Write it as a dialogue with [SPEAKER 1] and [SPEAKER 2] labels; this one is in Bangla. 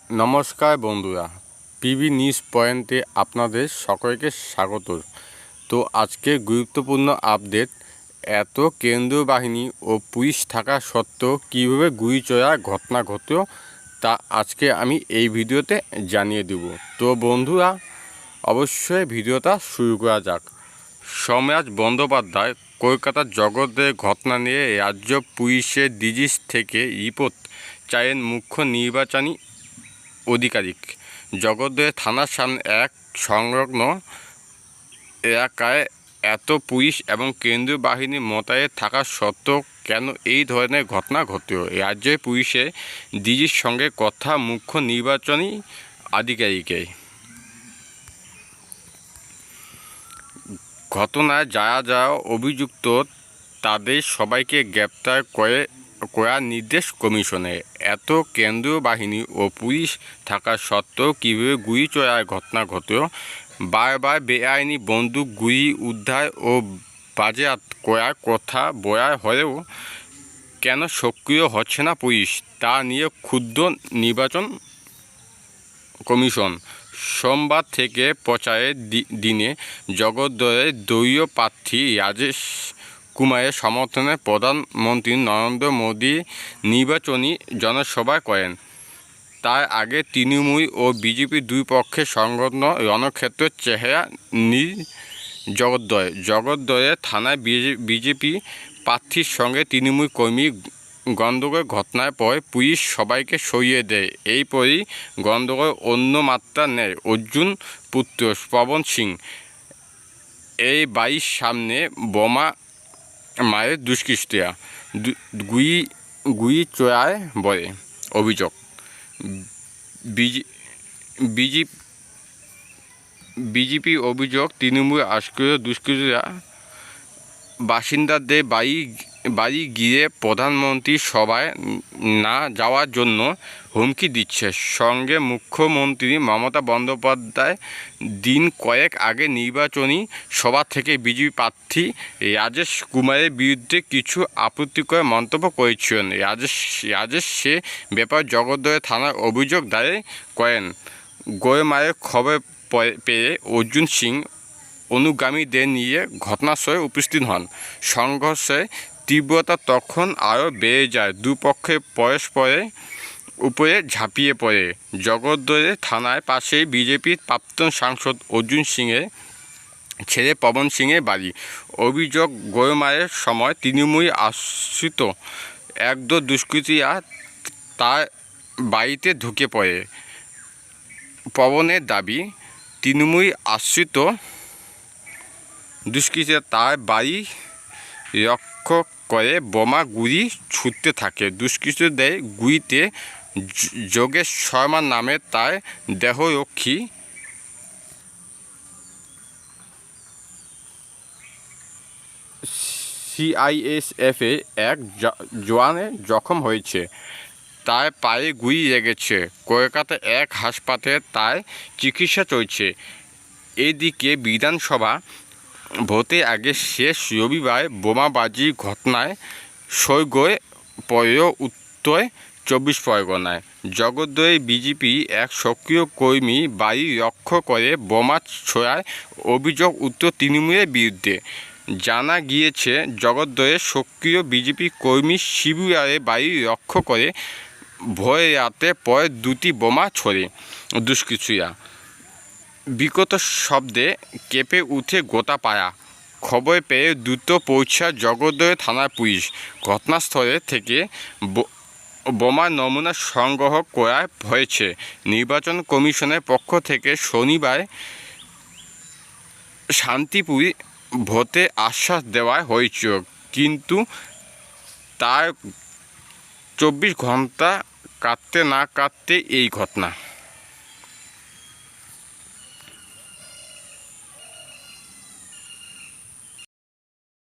[SPEAKER 1] নমস্কার বন্ধুরা, পিবি নিউজ পয়েন্টে আপনাদের সকলকে স্বাগত। তো আজকে গুরুত্বপূর্ণ আপডেট, এত কেন্দ্রীয় বাহিনী ও পুলিশ থাকা সত্ত্বেও কীভাবে গুলি চলার ঘটনা ঘটল তা আজকে আমি এই ভিডিওতে জানিয়ে দেব। তো বন্ধুরা, অবশ্যই ভিডিওটা শুরু করা যাক। সম্রাট বন্দ্যোপাধ্যায় কলকাতার জগদ্দলের ঘটনা নিয়ে রাজ্য পুলিশের ডিজি থেকে রিপোর্ট চাইলেন মুখ্য নির্বাচনী আধিকারিক। জগদ্দল থানার সামনে এক সংলগ্ন এলাকায় এত পুলিশ এবং কেন্দ্রীয় বাহিনী মোতায়েন থাকা সত্ত্বেও কেন এই ধরনের ঘটনা ঘটল? রাজ্যের পুলিশের ডিজির সঙ্গে কথা মুখ্য নির্বাচনী আধিকারিকের। ঘটনায় যারা অভিযুক্ত তাদের সবাইকে গ্রেপ্তার করার নির্দেশ কমিশনের। এত কেন্দ্রীয় বাহিনী ও পুলিশ থাকা সত্ত্বেও কীভাবে গুলি চলার ঘটনা ঘটল? বারবার বেআইনি বন্দুক গুলি উদ্ধার ও বাজেয়াপ্ত করার কথা বলা হলেও কেন সক্রিয় হচ্ছে না পুলিশ, তা নিয়ে ক্ষুব্ধ নির্বাচন কমিশন। সোমবার থেকে প্রচারের দিনে জগদ্দলের দলীয় প্রার্থী রাজেশ কুমারের সমর্থনে প্রধানমন্ত্রী নরেন্দ্র মোদী নির্বাচনী জনসভা করেন। তার আগে তৃণমূল ও বিজেপি দুই পক্ষের সংগঠন রণক্ষেত্রের চেহারা জগদ্দলের থানায় বিজেপি প্রার্থীর সঙ্গে তৃণমূল কর্মী গণ্ডগোলের ঘটনার পর পুলিশ সবাইকে সরিয়ে দেয়। এরপরই গণ্ডগোল অন্য মাত্রা নেয়। অর্জুন পুত্র পবন সিং এই বাড়ির সামনে বোমা মায়ের দুষ্কৃতীরা গুলি চলায় বলে অভিযোগ। বিজেপি অভিযোগ, তৃণমূল আশ্রয় দুষ্কৃতীরা বাসিন্দাদের বাড়ি গিয়ে প্রধানমন্ত্রীর সভায় না যাওয়ার জন্য হুমকি দিচ্ছে। সঙ্গে মুখ্যমন্ত্রী মমতা বন্দ্যোপাধ্যায় দিন কয়েক আগে নির্বাচনী সভা থেকে বিজেপি প্রার্থী রাজেশ কুমারের বিরুদ্ধে কিছু আপত্তিকর মন্তব্য করেছিলেন। রাজেশ সে ব্যাপারে জগদ্দল থানায় অভিযোগ দায়ের করেন। গোলমালের খবর পেয়ে অর্জুন সিং অনুগামীদের নিয়ে ঘটনাস্থলে উপস্থিত হন। সংঘর্ষের তীব্রতা তখন আরও বেড়ে যায়। দুপক্ষে পরস্পরের উপরে ঝাঁপিয়ে পড়ে। জগদ্দলের থানার পাশেই বিজেপির প্রাক্তন সাংসদ অর্জুন সিংয়ের ছেলে পবন সিংয়ের বাড়ি। অভিযোগ, গোলমালের সময় তৃণমূল আশ্রিত একদল দুষ্কৃতীরা তার বাড়িতে ঢুকে পড়ে। পবনের দাবি, তৃণমূল আশ্রিত দুষ্কৃতীরা তার বাড়ি লক্ষ্য করে বোমা গুলি ছুটতে থাকে। দুষ্কৃতীদের গুলিতে যোগেশ শর্মা নামে তার দেহরক্ষী সিআইএসএফের এক জওয়ানের জখম হয়েছে। তার পায়ে গুলি লেগেছে। কলকাতা এক হাসপাতালে তার চিকিৎসা চলছে। এদিকে বিধানসভা ভোটের আগে শেষ রবিবার বোমাবাজির ঘটনায় শোরগোল পড়ল উত্তর 24 পরগনায়। জগদ্দলের বিজেপি এক সক্রিয় কর্মী বাড়ি লক্ষ্য করে বোমা ছোড়ার অভিযোগ উত্তর তৃণমূলের বিরুদ্ধে। জানা গিয়েছে, জগদ্দলের সক্রিয় বিজেপি কর্মী শিবুয়ারের বাড়ি লক্ষ্য করে ভোর রাতে পর দুটি বোমা ছোড়ে দুষ্কৃতীরা। বিকট শব্দে কেঁপে উঠে গোটা পাড়া। খবর পেয়ে দ্রুত পৌঁছায় জগদ্দল থানার পুলিশ। ঘটনাস্থলে থেকে বোমার নমুনা সংগ্রহ করা হয়েছে। নির্বাচন কমিশনের পক্ষ থেকে শনিবার শান্তিপূর্ণ ভোটে আশ্বাস দেওয়া হয়েছিল, কিন্তু তার 24 ঘন্টা কাটতে না কাটতে এই ঘটনা।